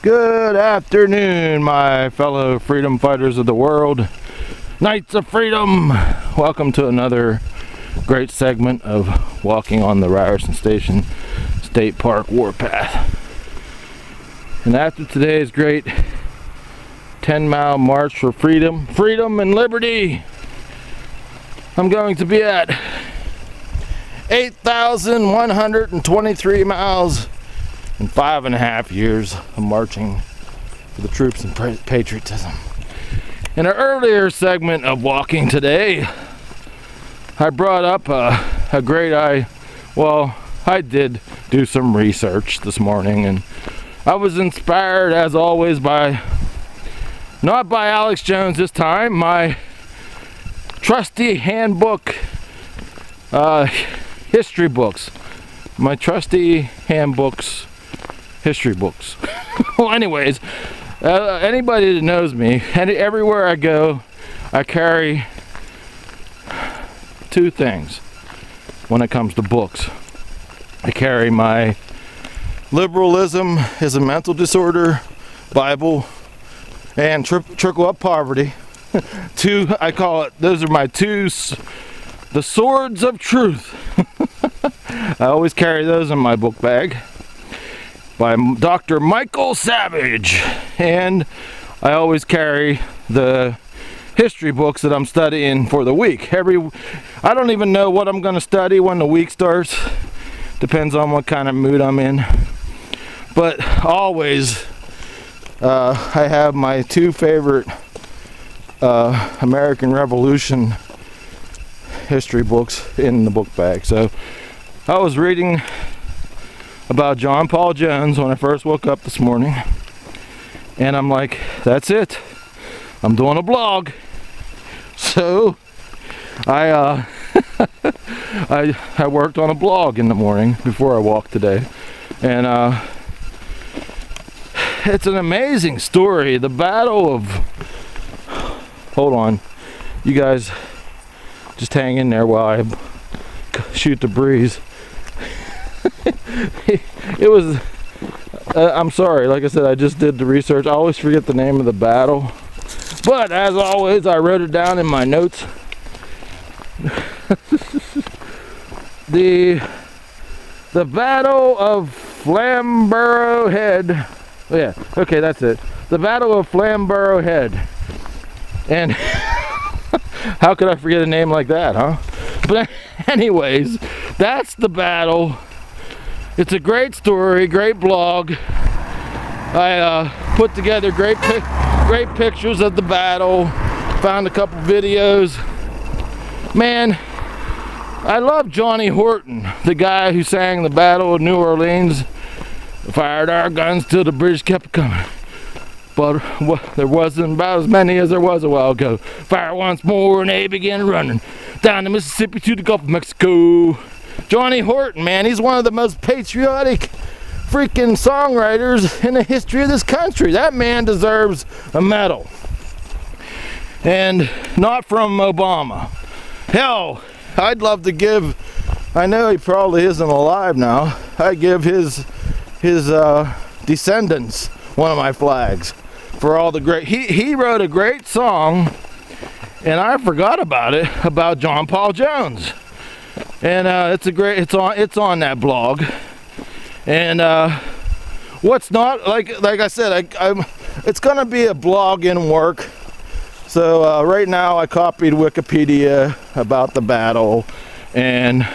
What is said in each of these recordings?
Good afternoon, my fellow freedom fighters of the world, Knights of Freedom. Welcome to another great segment of walking on the Ryerson Station State Park Warpath. And after today's great 10-mile march for freedom and liberty, I'm going to be at 8,123 miles in 5.5 years of marching for the troops and patriotism. In an earlier segment of walking today, I brought up I did do some research this morning, and I was inspired as always by, not by Alex Jones this time, my trusty handbook, history books. My trusty handbooks, history books. Well, anyways, anybody that knows me, and everywhere I go, I carry two things when it comes to books. I carry my Liberalism is a Mental Disorder Bible and Trickle Up Poverty. I call it, those are my the swords of truth. I always carry those in my book bag, by Dr. Michael Savage. And I always carry the history books that I'm studying for the week. I don't even know what I'm going to study when the week starts. Depends on what kind of mood I'm in. But always, I have my two favorite American Revolution history books in the book bag. So I was reading about John Paul Jones when I first woke up this morning, and I'm like, that's it, I'm doing a blog. So I I worked on a blog in the morning before I walked today, and it's an amazing story. The battle of, hold on, you guys just hang in there while I shoot the breeze. It was, I'm sorry, like I said, I just did the research. I always forget the name of the battle, but as always, I wrote it down in my notes. The Battle of Flamborough Head. Oh, yeah, okay, that's it. The Battle of Flamborough Head. And how could I forget a name like that, huh? But anyways, that's the battle. It's a great story, great blog. I put together great pictures of the battle, found a couple videos. Man, I love Johnny Horton, the guy who sang the Battle of New Orleans. Fired our guns till the British kept coming, but there wasn't about as many as there was a while ago. Fire once more and they began running down the Mississippi to the Gulf of Mexico. Johnny Horton, man, he's one of the most patriotic freaking songwriters in the history of this country. That man deserves a medal. And not from Obama. Hell, I'd love to give, I know he probably isn't alive now, I'd give his descendants one of my flags for all the great, he wrote a great song, and I forgot about it, about John Paul Jones. And it's on that blog. And what's not, like I said, it's gonna be a blog in work. So right now I copied Wikipedia about the battle, and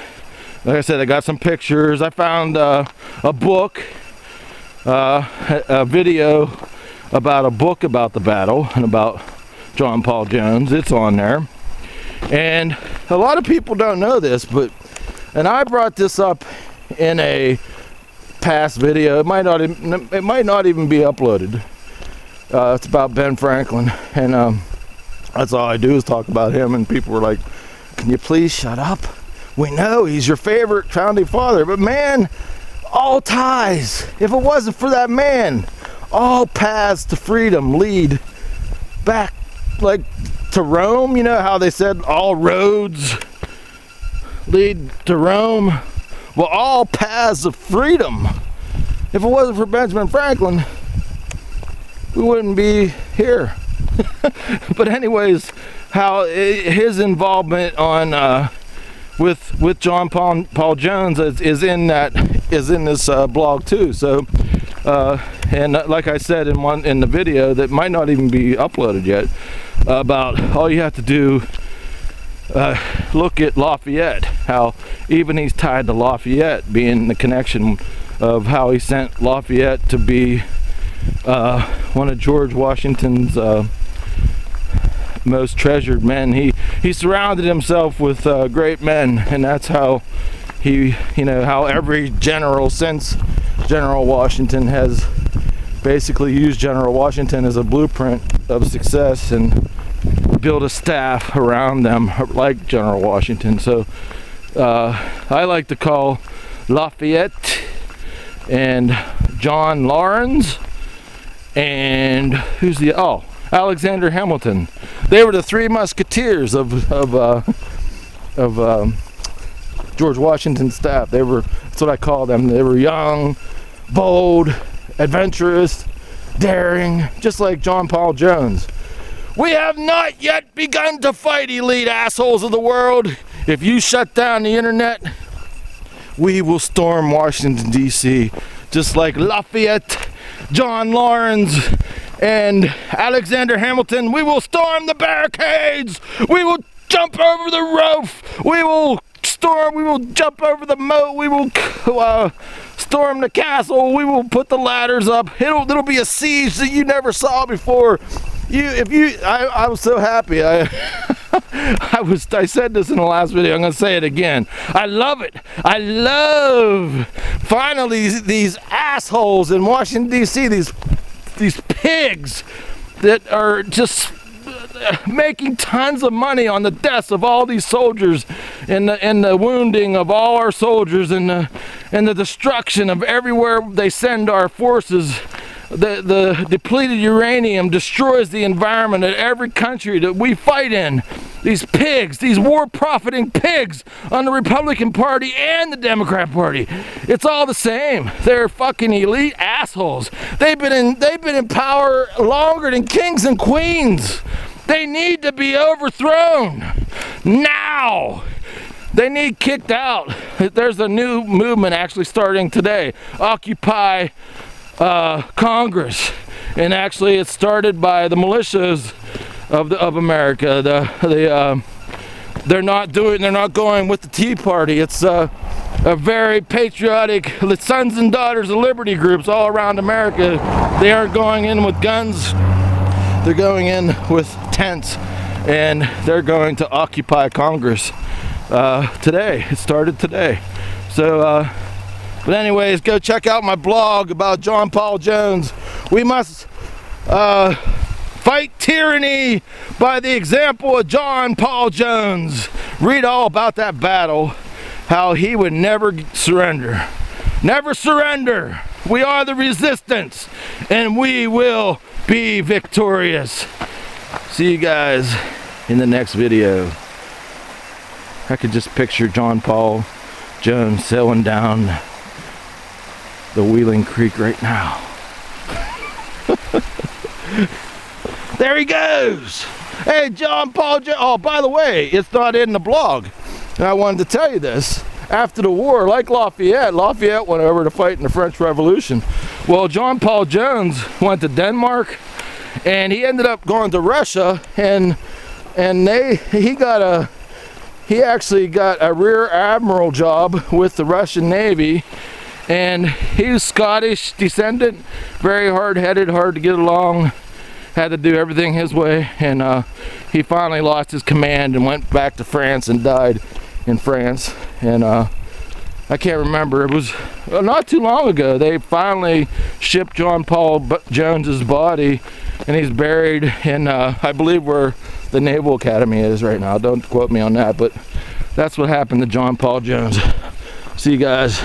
like I said, I got some pictures. I found a book, a video about a book about the battle and about John Paul Jones. It's on there. And a lot of people don't know this, and I brought this up in a past video. It might not even be uploaded. It's about Ben Franklin, and that's all I do is talk about him, and people were like, can you please shut up? We know he's your favorite founding father, but man, all ties, if it wasn't for that man, all paths to freedom lead back, like, to Rome. You know how they said all roads lead to Rome? Well, all paths of freedom. If it wasn't for Benjamin Franklin, we wouldn't be here. But anyways, how his involvement on with John Paul Jones is in this blog too. So and like I said in the video that might not even be uploaded yet, about all you have to do, look at Lafayette, how even he's tied to Lafayette, being the connection of how he sent Lafayette to be one of George Washington's most treasured men. He surrounded himself with great men, and that's how how every general since General Washington has basically used General Washington as a blueprint of success and build a staff around them like General Washington. So I like to call Lafayette and John Lawrence and Alexander Hamilton. They were the three musketeers of George Washington's staff. That's what I call them. They were young, bold, adventurous, daring, just like John Paul Jones. We have not yet begun to fight, elite assholes of the world. If you shut down the internet, we will storm Washington, D.C. just like Lafayette, John Lawrence, and Alexander Hamilton. We will storm the barricades. We will jump over the roof. We will jump over the moat. We will storm the castle. We will put the ladders up. It'll be a siege that you never saw before. I was so happy. I said this in the last video. I'm gonna say it again. I love it. I love finally these assholes in Washington D.C. These pigs that are just making tons of money on the deaths of all these soldiers and the wounding of all our soldiers and the destruction of everywhere they send our forces. The depleted uranium destroys the environment at every country that we fight in. These pigs, these war-profiting pigs on the Republican Party and the Democrat Party, it's all the same. They're fucking elite assholes. They've been in power longer than kings and queens. They need to be overthrown now. They need kicked out. There's a new movement actually starting today. Occupy Congress, and actually it started by the militias of America. They're not going with the Tea Party. It's a very patriotic sons and daughters of liberty groups all around America. They aren't going in with guns. They're going in with tents, and they're going to occupy Congress today. It started today. So but anyways, go check out my blog about John Paul Jones. We must fight tyranny by the example of John Paul Jones. Read all about that battle, how he would never surrender. Never surrender. We are the resistance, and we will be victorious. See you guys in the next video. I could just picture John Paul Jones sailing down the Wheeling Creek right now. There he goes. Hey, John Paul Jones. Oh, by the way, it's not in the blog. And I wanted to tell you this. After the war, like Lafayette went over to fight in the French Revolution. Well, John Paul Jones went to Denmark, and he ended up going to Russia, and he actually got a rear admiral job with the Russian Navy. And he was Scottish descendant, very hard-headed, hard to get along, had to do everything his way, and he finally lost his command and went back to France and died in France. And I can't remember, it was not too long ago, they finally shipped John Paul Jones's body, and he's buried in, I believe, where the Naval Academy is right now. Don't quote me on that, but that's what happened to John Paul Jones. See you guys.